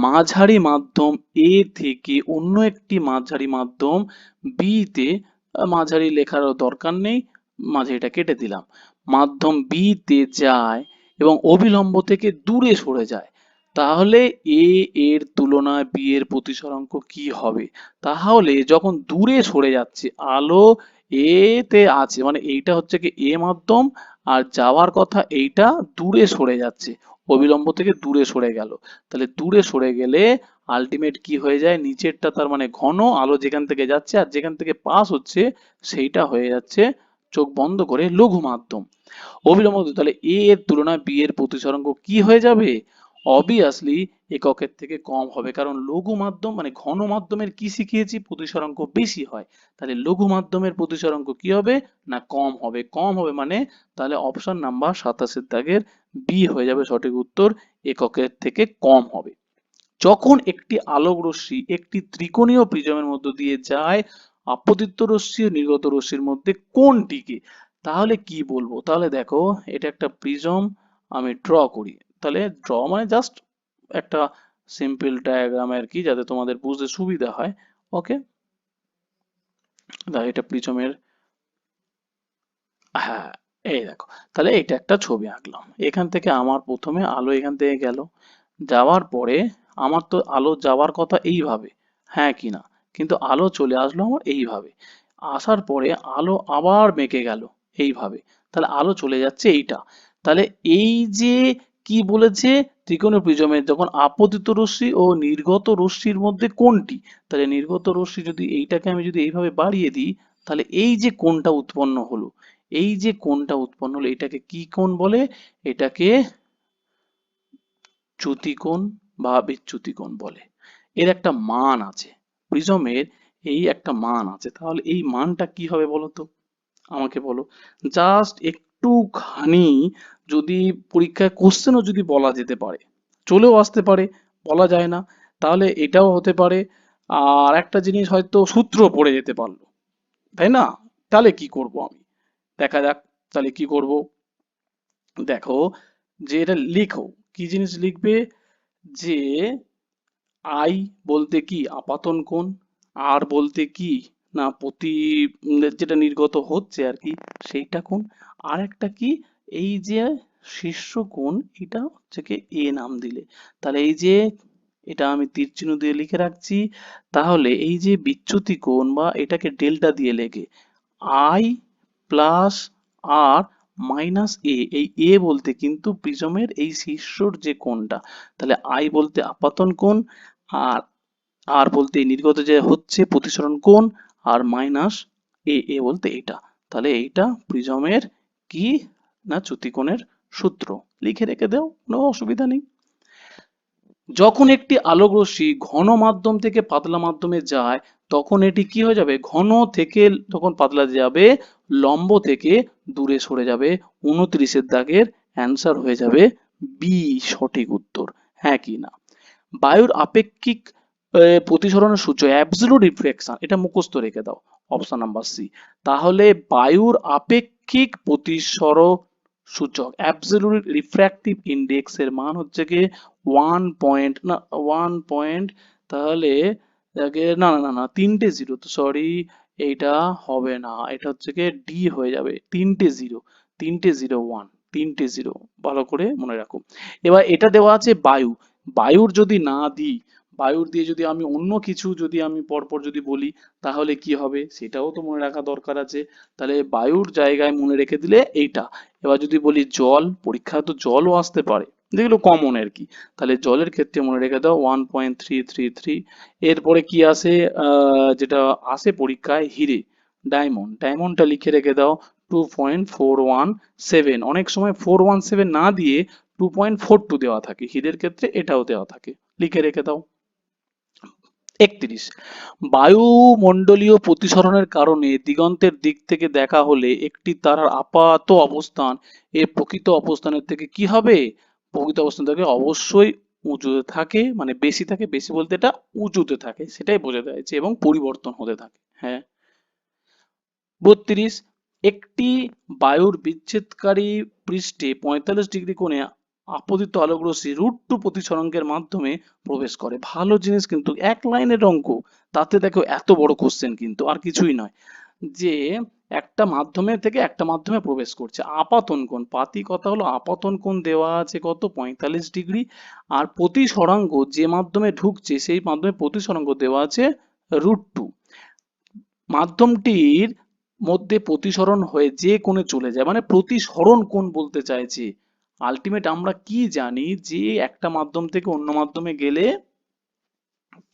মাঝারি মাধ্যম এ থেকে অন্য একটি মাঝারি মাধ্যম বি তে, মাঝারি লেখার দরকার নেই, মাঝারিটা কেটে দিলাম, মাধ্যম বি তে যায় এবং অভিলম্ব থেকে দূরে সরে যায়, তাহলে এ এর তুলনায় বি এর প্রতিসরাঙ্ক কি হবে? তাহলে যখন দূরে সরে যাচ্ছে, আলো এ তে আছে মানে এইটা হচ্ছে কি এ মাধ্যম, আর যাওয়ার কথা এইটা দূরে সরে যাচ্ছে, অবিলম্ব থেকে দূরে সরে গেল, তাহলে দূরে সরে গেলে আলটিমেট কি হয়ে যায়, নিচেরটা তার মানে ঘন, আলো যেখান থেকে যাচ্ছে আর যেখান থেকে পাস হচ্ছে সেইটা হয়ে যাচ্ছে চোখ বন্ধ করে লঘু মাধ্যম। অবিলম্ব, তাহলে এ এর তুলনায় বি এর প্রতিসরাঙ্ক কি হয়ে যাবে? অবভিয়াসলি এককের থেকে কম হবে, কারণ লঘু মাধ্যম মানে ঘন মাধ্যমের কি শিখিয়েছি, প্রতিসরাঙ্ক বেশি হয়, তাহলে লঘু মাধ্যমের প্রতিসরাঙ্ক কি হবে না কম হবে, কম হবে মানে তাহলে অপশন নাম্বার 27 দাগের বি হয়ে যাবে সঠিক উত্তর, এককের থেকে কম হবে। যখন একটি আলোক রশ্মি একটি ত্রিকোণীয় প্রিজমের মধ্য দিয়ে যায়, আপতিত রশ্মি ও নির্গত রশ্মির মধ্যে কোনটিকে, তাহলে কি বলবো? তাহলে দেখো, এটা একটা প্রিজম, আমি ড্র করি, তাহলে ড্র মানে জাস্ট একটা সিম্পল ডায়াগ্রাম আর কি, যাতে তোমাদের বুঝতে সুবিধা হয়। ওকে, এটা প্রিজমের, হ্যাঁ, এই দেখো, তাহলে এটা একটা ছবি আঁকলাম, এখান থেকে আমার প্রথমে আলো এখান থেকে গেল, যাওয়ার পরে আমার তো আলো যাওয়ার কথা এইভাবে, হ্যাঁ কি না, কিন্তু আলো চলে আসলো আমার এইভাবে, আসার পরে আলো আবার বেঁকে গেল এইভাবে, তাহলে আলো চলে যাচ্ছে এইটা, তাহলে এই যে কি বলেছে, ত্রিকোণীয় প্রিজমের যখন আপতিত রশ্মি ও নির্গত রশ্মির মধ্যে কোনটি, তাহলে নির্গত রশ্মি যদি এইটাকে আমি যদি এইভাবে বাড়িয়ে দিই, তাহলে এই যে কোণটা উৎপন্ন হলো, এই যে কোণটা উৎপন্ন হলো এটাকে কি কোণ বলে? এটাকে চ্যুতিকোণ বা বিচ্যুতিকোণ বলে। এর একটা মান আছে, প্রিজমের এই একটা মান আছে, তাহলে এই মানটা কি হবে বলো তো, আমাকে বলো, জাস্ট একটুখানি যদি পরীক্ষায় কোশ্চেনও যদি বলা যেতে পারে, চলেও আসতে পারে, বলা যায় না, তাহলে এটাও হতে পারে, আর একটা জিনিস হয়তো সূত্র পড়ে যেতে পারলো, তাই না? তাহলে কি করব আমি, দেখা যাক, তাহলে কি করব, দেখো, যে এটা লিখো, কি জিনিস লিখবে, যে আই বলতে কি আপাতন কোণ, আর বলতে কি না প্রতি যেটা নির্গত হচ্ছে আর কি সেইটা কোণ, আর একটা কি এই যে শীর্ষ কোণ, এটা হচ্ছে কি এ নাম দিলে, তাহলে এই যে এটা আমি তীর চিহ্ন দিয়ে লিখে রাখছি, তাহলে এই যে বিচ্যুতি কোণ বা এটাকে ডেল্টা দিয়ে লেখে, আই প্লাস আর মাইনাস এ, এই এ বলতে কিন্তু প্রিজমের এই শীর্ষর যে কোণটা, তাহলে আই বলতে আপতন কোণ, আর আর বলতে এই নির্গত যে হচ্ছে প্রতিসরণ কোণ, আর মাইনাস এ, এ বলতে এটা, তাহলে এইটা প্রিজমের কি না চ্যুতিকোণের সূত্র, লিখে রেখে দাও, কোনো অসুবিধা নেই। যখন একটি আলোক রশ্মি ঘন মাধ্যম থেকে পাতলা মাধ্যমে যায়, তখন এটি কি হয়ে যাবে, ঘন থেকে যখন পাতলা যাবে লম্ব থেকে দূরে সরে যাবে, 29 দাগের অ্যান্সার হয়ে যাবে বি সঠিক উত্তর, হ্যাঁ কি না? বায়ুর আপেক্ষিক প্রতিসরণের সূত্র অ্যাবসলিউট রিফ্লেকশন, এটা মুখস্থ রেখে দাও, অপশন নাম্বার সি, তাহলে বায়ুর আপেক্ষিক প্রতিসরণ সূচক অ্যাবসলিউট রিফ্র্যাক্টিভ ইন্ডেক্স এর মান হচ্ছে কি 1 না 1 তাহলে না না না না তিনটে জিরো, তো সরি, এইটা হবে না, এটা হচ্ছে কি ডি হয়ে যাবে, তিনটে জিরো, তিনটে জিরো ওয়ান, তিনটে জিরো, ভালো করে মনে রাখো। এবার এটা দেওয়া আছে বায়ু, বায়ুর যদি না দিই, বায়ুর দিয়ে যদি আমি অন্য কিছু যদি আমি পরপর যদি বলি, তাহলে কি হবে সেটাও তো মনে রাখা দরকার আছে, তাহলে বায়ুর জায়গায় মনে রেখে দিলে এইটা। এবার যদি বলি জল, পরীক্ষায় তো জলও আসতে পারে, যেগুলো কমন আর কি, তাহলে জলের ক্ষেত্রে মনে রেখে দাও 1.333। এরপরে কি আসে, যেটা আসে পরীক্ষায় হিরে, ডায়মন্ড, ডায়মন্ডটা লিখে রেখে দাও 2.417, অনেক সময় 417 না দিয়ে 2.42 দেওয়া থাকে, হীরের ক্ষেত্রে এটাও দেওয়া থাকে, লিখে রেখে দাও। 31, বায়ুমণ্ডলীয় প্রতিসরণের কারণে দিগন্তের দিক থেকে দেখা হলে একটি তারার আপাত অবস্থান এর প্রকৃত অবস্থানের থেকে কি হবে, প্রকৃত অবস্থান থেকে অবশ্যই উঁচুতে থাকে, মানে বেশি থাকে, বেশি বলতে এটা উঁচুতে থাকে সেটাই বোঝাতে চাইছে, এবং পরিবর্তন হতে থাকে, হ্যাঁ। 32, একটি বায়ুর বিচ্ছেদকারী পৃষ্ঠে 45 ডিগ্রি কোণে আপতিত আলোক রশ্মি √2 প্রতিসরাঙ্কের মাধ্যমে প্রবেশ করে। ভালো জিনিস কিন্তু, এক লাইনের অঙ্ক, তাতে দেখো এত বড় কোশ্চেন কিন্তু আর কিছুই নয়, যে একটা মাধ্যমে থেকে একটা মাধ্যমে প্রবেশ করছে। আপাতন কোণ, পাতি কথা হলো আপাতন কোণ দেওয়া আছে কত, 45 ডিগ্রি, আর প্রতিসরাঙ্ক যে মাধ্যমে ঢুকছে সেই মাধ্যমে প্রতিসরাঙ্ক দেওয়া আছে √2। মাধ্যমটির মধ্যে প্রতিসরণ হয়ে যে কোণে চলে যায়, মানে প্রতিসরণ কোণ বলতে চাইছে। আলটিমেট আমরা কি জানি, যে একটা মাধ্যম থেকে অন্য মাধ্যমে গেলে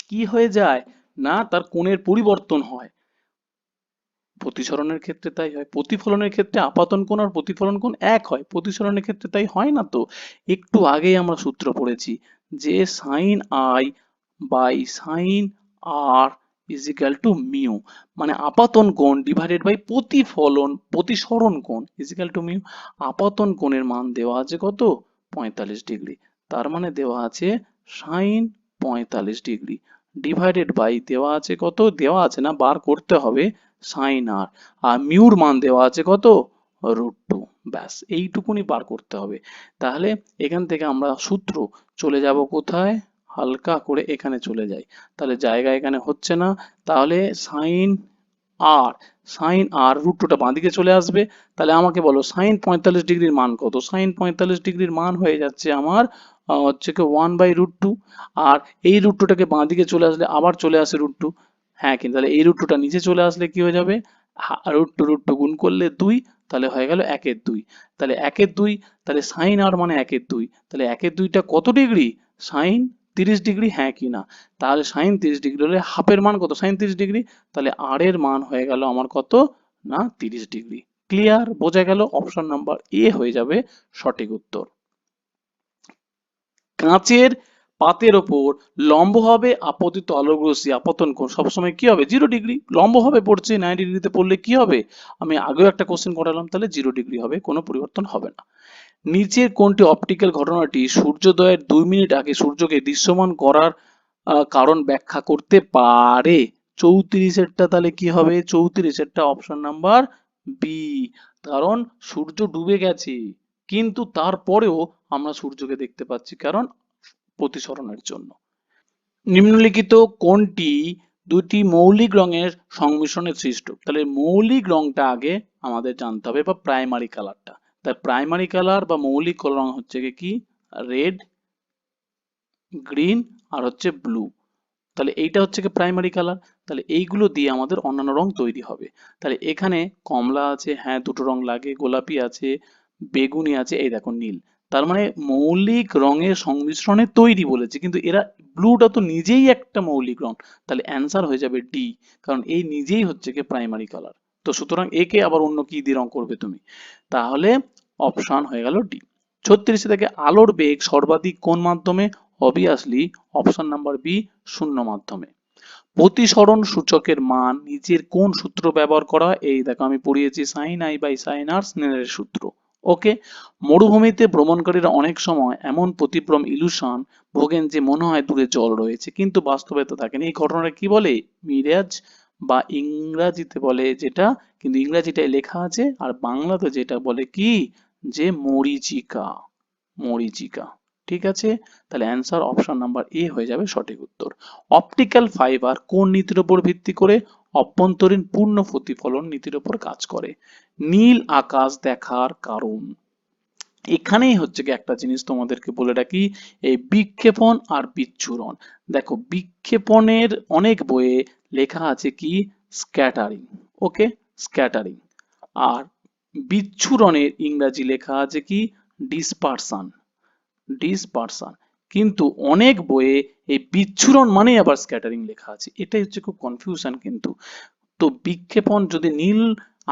কি হয়ে যায়, না তার কোণের পরিবর্তন হয়। প্রতিসরণের ক্ষেত্রে তাই হয়, প্রতিফলনের ক্ষেত্রে আপাতন কোণ আর প্রতিফলন কোণ এক হয়, প্রতিসরণের ক্ষেত্রে তাই হয় না তো। একটু আগেই আমরা সূত্র পড়েছি যে sine i by sine r is equal to mu, মানে আপাতন কোণ ডিভাইডেড বাই প্রতিসরণ কোণ ইজ ইকুয়াল টু মিউ। আপাতন কোণের মান দেওয়া আছে কত, 45 ডিগ্রি, তার মানে দেওয়া আছে সাইন 45 ডিগ্রি, ডিভাইডেড বাই দেওয়া আছে কত, দেওয়া আছে না, বার করতে হবে, সাইন আর, আর মিউর মান দেওয়া আছে কত, √2। ব্যাস এইটুকুনি বার করতে হবে। তাহলে এখান থেকে আমরা সূত্র চলে যাব কোথায়, হালকা করে এখানে চলে যাই, তাহলে জায়গা এখানে হচ্ছে না, তাহলে সাইন আর √2টা বাঁদিকে চলে আসবে। তাহলে আমাকে বলো সাইন 45 ডিগ্রির মান কত, সাইন 45 ডিগ্রির মান হয়ে যাচ্ছে আমার হচ্ছে কি 1/√2, আর এই √2টাকে বাঁদিকে চলে আসলে আবার চলে আসে √2। হ্যাঁ, কিন্তু তাহলে এই √2টা নিচে চলে আসলে কি হয়ে যাবে, √2 গুণ করলে 2, তাহলে হয়ে গেল 1/2, তাহলে 1/2, তাহলে সাইন আর মানে 1/2, তাহলে 1/2টা কত ডিগ্রি, সাইন 30 ডিগ্রি, হ্যাঁ কি না, তাহলে সাইন 30 ডিগ্রি হলে হাফের মান কত, সাইন 30 ডিগ্রি, তাহলে আর এর মান হয়ে গেল আমার কত, না 30 ডিগ্রি। ক্লিয়ার, বোঝা গেল, অপশন নাম্বার এ হয়ে যাবে সঠিক উত্তর। কাঁচের পাতের ওপর লম্বভাবে আপতিত আলোক রশ্মি আপতন কোণ সবসময় কি হবে, 0 ডিগ্রি। লম্বভাবে পড়ছে, 90 ডিগ্রিতে পড়লে কি হবে, আমি আগেও একটা কোশ্চেন করালাম, তাহলে 0 ডিগ্রি হবে, কোনো পরিবর্তন হবে না। নিচের কোনটি অপটিক্যাল ঘটনাটি সূর্যোদয়ের 2 মিনিট আগে সূর্যকে দৃশ্যমান করার কারণ ব্যাখ্যা করতে পারে। 34এরটা তাহলে কি হবে, 34এরটা অপশন নাম্বার বি, কারণ সূর্য ডুবে গেছে কিন্তু তারপরেও আমরা সূর্যকে দেখতে পাচ্ছি, কারণ প্রতিসরণের জন্য। নিম্নলিখিত কোনটি দুটি মৌলিক রঙের সংমিশ্রণে সৃষ্ট, তাহলে মৌলিক রংটা আগে আমাদের জানতে হবে, বা প্রাইমারি কালারটা। তার প্রাইমারি কালার বা মৌলিক রং হচ্ছে কি, রেড, গ্রিন আর হচ্ছে ব্লু। তাহলে এইটা হচ্ছে কি প্রাইমারি কালার, তাহলে এইগুলো দিয়ে আমাদের অন্যান্য রং তৈরি হবে। তাহলে এখানে কমলা আছে, হ্যাঁ দুটো রং লাগে, গোলাপি আছে, বেগুনি আছে, এই দেখো নীল। তার মানে মৌলিক রঙের সংমিশ্রণে তৈরি বলেছে, কিন্তু এরা ব্লুটা তো নিজেই একটা মৌলিক রং, তাহলে অ্যান্সার হয়ে যাবে ডি, কারণ এই নিজেই হচ্ছে কি প্রাইমারি কালার। তো সুতরাং একে আবার অন্য কি দিয়ে রং করবে তুমি, তাহলে অপশন হয়ে গেল ডি। 36 থেকে আলোর বেগ সর্বাধিক কোন মাধ্যমে, অবভিয়াসলি অপশন নাম্বার বি, শূন্য মাধ্যমে। প্রতিসরণ সূচকের মান নিচের কোন সূত্র ব্যবহার করা হয়, এই দেখো আমি পড়িয়েছি সাইন আই বাই সাইন আর স্নেলের সূত্র। ওকে, মরুভূমিতে ভ্রমণকারীরা অনেক সময় এমন প্রতিভ্রম ইলুশন ভোগেন যে মনে হয় দূরে জল রয়েছে কিন্তু বাস্তবে তা থাকে না। এই ঘটনাটা কি বলে, মিরাজ, বা ইংরাজিতে বলে যেটা, কিন্তু ইংরাজিটায় লেখা আছে, আর বাংলাতে যেটা বলে কি, যে মরীচিকা, মরীচিকা। ঠিক আছে, তাহলে অ্যান্সার অপশন নাম্বার এ হয়ে যাবে সঠিক উত্তর। অপটিক্যাল ফাইবার কোন নীতির উপর ভিত্তি করে, অভ্যন্তরীণ পূর্ণ প্রতিফলন নীতির উপর কাজ করে। নীল আকাশ দেখার কারণ, এখানেই হচ্ছে কি একটা জিনিস তোমাদেরকে বলে রাখি, এই বিক্ষেপণ আর বিচ্ছুরণ। দেখো বিক্ষেপণের অনেক বইয়ে লেখা আছে কি, স্ক্যাটারিং। ওকে, স্ক্যাটারিং। আর বিচ্ছুরণের ইংরাজি লেখা আছে কি, ডিসপারশন, ডিসপারশন। কিন্তু অনেক বইয়ে এই বিচ্ছুরণ মানেই আবার স্ক্যাটারিং লেখা আছে, এটাই হচ্ছে খুব কনফিউশন কিন্তু। তো বিক্ষেপণ যদি নীল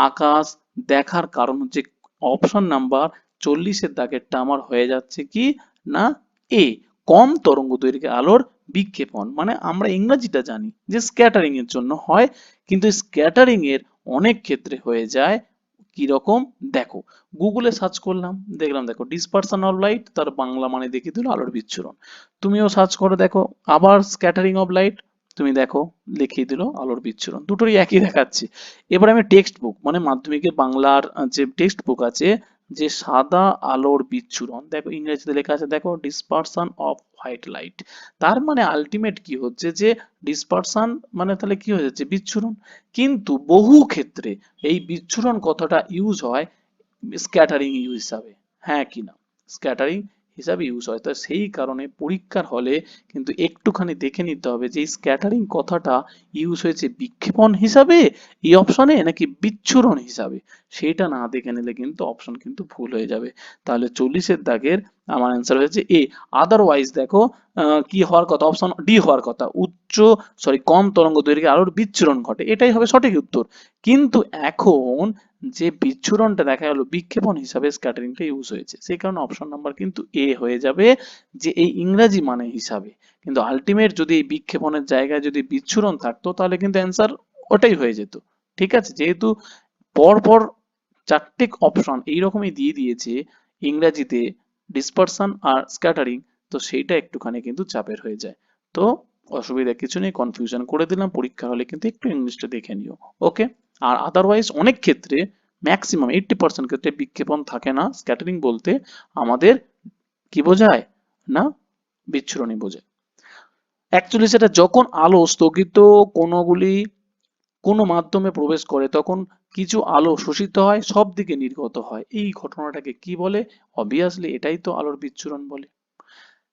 আকাশ দেখার কারণ হচ্ছে, অপশন নাম্বার 40-এর দাগেরটা আমার হয়ে যাচ্ছে কি, না এ, কম তরঙ্গ দৈর্ঘ্যের আলোর বিক্ষেপণ, মানে আমরা ইংরেজিটা জানি যে স্ক্যাটারিং এর জন্য হয়, কিন্তু স্ক্যাটারিং এর অনেক ক্ষেত্রে হয়ে যায় কি রকম, দেখো গুগলে সার্চ করলাম, দেখলাম দেখো ডিসপারশন অফ লাইট, তার বাংলা মানে দেখিয়ে দিল আলোর বিচ্ছুরণ। তুমিও সার্চ করে দেখো আবার স্ক্যাটারিং অফ লাইট, তুমি দেখো লিখিয়ে দিল আলোর বিচ্ছুরণ, দুটোরই একই দেখাচ্ছে। এবার আমি টেক্সট বুক মানে মাধ্যমিকের বাংলার যে টেক্সট বুক আছে, যে সাদা আলোর বিচ্ছুরণ, দেখো ইংরেজিতে লেখা আছে, দেখো ডিসপারশন অফ হোয়াইট লাইট। তার মানে আলটিমেট কি হচ্ছে যে ডিসপারশন মানে তাহলে কি হয়ে যাচ্ছে, বিচ্ছুরণ। কিন্তু বহু ক্ষেত্রে এই বিচ্ছুরণ কথাটা ইউজ হয় স্ক্যাটারিং হিসাবে, হ্যাঁ কি না, স্ক্যাটারিং হিসাবে ইউজ হয়। তো সেই কারণে পরীক্ষার হলে কিন্তু একটুখানি দেখে নিতে হবে যে স্ক্যাটারিং কথাটা ইউজ হয়েছে বিক্ষেপণ হিসাবে এই অপশনে নাকি বিচ্ছুরণ হিসাবে, সেটা না দেখে নিলে কিন্তু অপশন কিন্তু ভুল হয়ে যাবে। তাহলে 40-এর দাগের আমার অ্যান্সার হয়েছে এ। আদারওয়াইজ দেখো কি হওয়ার কথা, অপশন ডি হওয়ার কথা, কম তরঙ্গ দৈর্ঘ্যে আলোর বিচ্ছুরণ ঘটে, এটাই হবে সঠিক উত্তর। কিন্তু এখন যে বিচ্ছুরণটা দেখা গেল বিক্ষেপণ হিসাবে স্ক্যাটারিংটা ইউজ হয়েছে, সেই কারণে অপশন নাম্বার কিন্তু এ হয়ে যাবে, যে এই ইংরেজি মানে হিসাবে। কিন্তু আলটিমেট যদি এই বিক্ষেপণের জায়গায় যদি বিচ্ছুরণ থাকতো তাহলে কিন্তু অ্যান্সার ওটাই হয়ে যেত। ঠিক আছে, যেহেতু পরপর চারটে অপশন এইরকমই দিয়ে দিয়েছে ইংরেজিতে, ডিসপারশন আর স্ক্যাটারিং, তো সেইটা একটুখানি কিন্তু চাপের হয়ে যায়। তো অসুবিধা কিছু নেই, কনফিউশন করে দিলাম, পরীক্ষা হলে কিন্তু একটু ইংলিশটা দেখে নিও। ওকে। আর আদারওয়াইজ অনেক ক্ষেত্রে ম্যাক্সিমাম 80% ক্ষেত্রে বিক্ষেপণ থাকে না, স্ক্যাটারিং বলতে আমাদের কি বোঝায় না, বিচ্ছুরণই বোঝায়। অ্যাকচুয়ালি সেটা যখন আলো স্থগিত কণাগুলি কোনো মাধ্যমে প্রবেশ করে তখন কিছু আলো শোষিত হয়, সব দিকে নির্গত হয়, এই ঘটনাটাকে কি বলে, অবভিয়াসলি এটাই তো আলোর বিচ্ছুরণ বলে।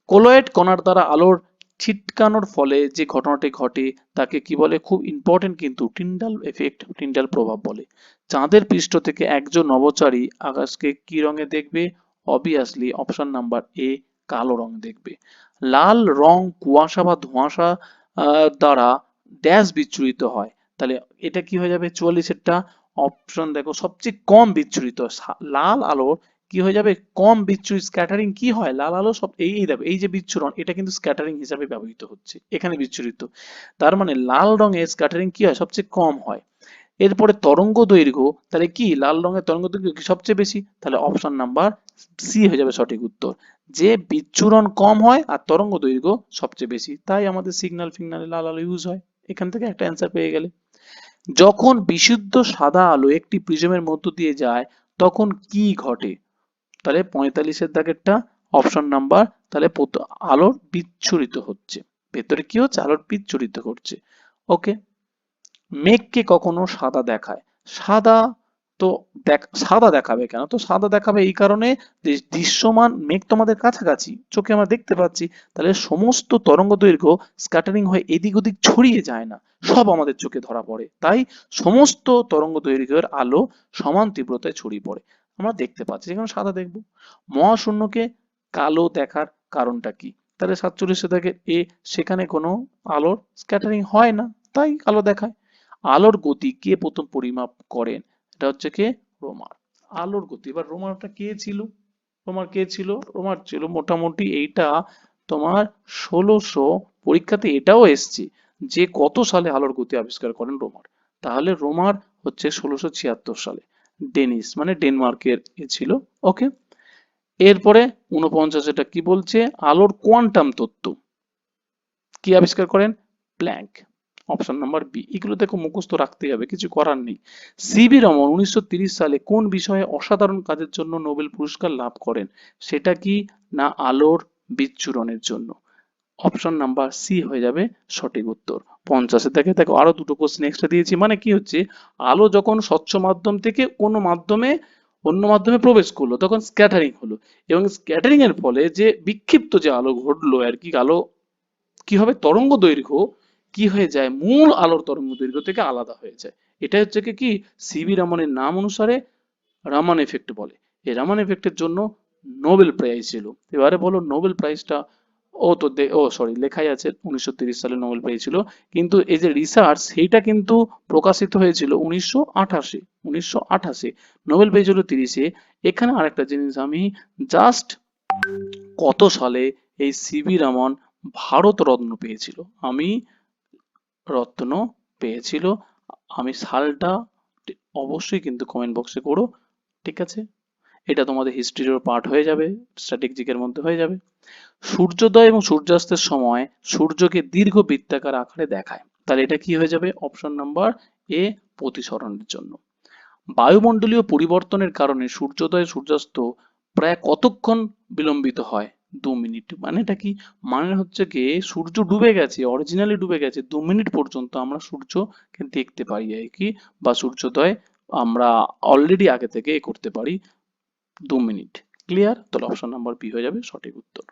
কোলয়েড কণার দ্বারা আলোর ছিটকানোর ফলে যে ঘটনাটি ঘটে তাকে কি বলে, খুব ইম্পর্টেন্ট কিন্তু, টিন্ডাল এফেক্ট, টিন্ডাল প্রভাব বলে। চাঁদের পৃষ্ঠ থেকে একজন নভোচারী আকাশকে কি রঙে দেখবে, অবভিয়াসলি অপশন নাম্বার এ, কালো রং দেখবে। লাল রং কুয়াশা বা ধোঁয়াশা দ্বারা ড্যাশ বিচ্ছুরিত হয়, তাহলে এটা কি হয়ে যাবে, 44-এরটা অপশন দেখো সবচেয়ে কম বিচ্ছুরিত, লাল আলো কি হয়ে যাবে, কম বিচ্ছুরিত। স্ক্যাটারিং কি হয়, লাল আলো সব এই দেখো এই যে বিচ্ছুরণ, এটা কিন্তু স্ক্যাটারিং হিসাবে ব্যবহৃত হচ্ছে এখানে বিচ্ছুরিত, তার মানে লাল রঙের স্ক্যাটারিং কি হয়, সবচেয়ে কম হয়। এরপরে তরঙ্গ দৈর্ঘ্য, তাহলে কি লাল রঙের তরঙ্গ দৈর্ঘ্য কি সবচেয়ে বেশি, তাহলে অপশন নাম্বার সি হয়ে যাবে সঠিক উত্তর, যে বিচ্ছুরণ কম হয় আর তরঙ্গ দৈর্ঘ্য সবচেয়ে বেশি, তাই আমাদের সিগন্যাল ফিগনালে লাল আলো ইউজ হয়। এখান থেকে একটা অ্যান্সার পেয়ে গেলে। যখন বিশুদ্ধ সাদা আলো একটি প্রিজমের মধ্য দিয়ে যায় তখন কি ঘটে, তাহলে 45-এর দাগেরটা অপশন নাম্বার, তাহলে আলোর বিচ্ছুরিত হচ্ছে, ভেতরে কি হচ্ছে, আলোর বিচ্ছুরিত করছে। ওকে। মেঘকে কখনো সাদা দেখায়, সাদা তো সাদা দেখাবে কেন, তো সাদা দেখাবে এই কারণে যে দৃশ্যমান মেঘ তো আমাদের কাছাকাছি, চোখে আমরা দেখতে পাচ্ছি, তাহলে সমস্ত তরঙ্গ দৈর্ঘ্য স্ক্যাটারিং হয়ে এদিক ওদিক ছড়িয়ে যায় না, সব আমাদের চোখে ধরা পড়ে, তাই সমস্ত তরঙ্গ দৈর্ঘ্যের আলো সমান তীব্রতায় ছড়িয়ে পড়ে, আমরা দেখতে পাচ্ছি, যেখানে সাদা দেখবো। মহাশূন্যকে কালো দেখার কারণটা কি, তাহলে 47 থেকে এ, সেখানে কোনো আলোর স্ক্যাটারিং হয় না, তাই কালো দেখায়। আলোর গতি কে প্রথম পরিমাপ করেন, এটা হচ্ছে কে, রোমার। আলোর গতি, এবার রোমারটা কে ছিল, রোমার কে ছিল, রোমার ছিল মোটামুটি এইটা তোমার 1600, পরীক্ষাতে এটাও এসছে যে কত সালে আলোর গতি আবিষ্কার করেন রোমার, তাহলে রোমার হচ্ছে 1676 সালে, ডেনিস মানে ডেনমার্কের এ ছিল। ওকে। এরপরে 49, এটা কি বলছে, আলোর কোয়ান্টাম তত্ত্ব কি আবিষ্কার করেন, প্ল্যাঙ্ক, অপশন নাম্বার বি। এগুলো দেখো মুখস্থ রাখতেই হবে, কিছু করার নেই। সিভি রমন 1930 সালে কোন বিষয়ে অসাধারণ কাজের জন্য নোবেল পুরস্কার লাভ করেন, সেটা কি না আলোর বিচ্ছুরণের জন্য, অপশন নাম্বার সি হয়ে যাবে সঠিক উত্তর। 50 থেকে দেখো আরো দুটো কোশ্চেন এক্সট্রা দিয়েছি, মানে কি হচ্ছে, আলো যখন স্বচ্ছ মাধ্যম থেকে কোনো মাধ্যমে অন্য মাধ্যমে প্রবেশ করলো তখন স্ক্যাটারিং হলো, এবং স্ক্যাটারিং এর ফলে যে বিক্ষিপ্ত যে আলো ঘটলো আর কি, আলো কি হবে, তরঙ্গ দৈর্ঘ্য কি হয়ে যায়, মূল আলোর তরঙ্গ দৈর্ঘ্য থেকে আলাদা হয়ে যায়, এটা হচ্ছে কি সিভি রমনের নাম অনুসারে রামান এফেক্ট বলে। এই রামান এফেক্টের জন্য নোবেল প্রাইজ ছিল। এবারে বলো নোবেল প্রাইজটা, ও তো ও সরি লেখাই আছে 1930 সালে নোবেল প্রাইজ ছিল, কিন্তু এই যে রিসার্চ সেইটা কিন্তু প্রকাশিত হয়েছিল 1988। নোবেল প্রাইজ হলো 30-এ। এখানে আরেকটা জিনিস আমি জাস্ট, কত সালে এই সিভি রমন ভারত রত্ন পেয়েছিল, আমি রত্ন পেয়েছিল, আমি সালটা অবশ্যই কিন্তু কমেন্ট বক্সে করো। ঠিক আছে, এটা তোমাদের হিস্ট্রিরও পার্ট হয়ে যাবে, স্ট্র্যাটেজিকের মধ্যে হয়ে যাবে। সূর্যোদয় এবং সূর্যাস্তের সময় সূর্যকে দীর্ঘ বৃত্তাকার আকারে দেখায়। তাহলে এটা কি হয়ে যাবে? অপশন নাম্বার এ, প্রতিসরণের জন্য। বায়ুমণ্ডলীয় পরিবর্তনের কারণে সূর্যোদয় সূর্যাস্ত প্রায় কতক্ষণ বিলম্বিত হয়? 2 মিনিট। মানেটা কি? মানে হচ্ছে কি, সূর্য ডুবে গেছে, অরিজিনালি ডুবে গেছে, 2 মিনিট পর্যন্ত আমরা সূর্যকে দেখতে পারি আর কি, বা সূর্যোদয় আমরা অলরেডি আগে থেকে করতে পারি 2 মিনিট। ক্লিয়ার? তাহলে অপশন নাম্বার বি হয়ে যাবে সঠিক উত্তর।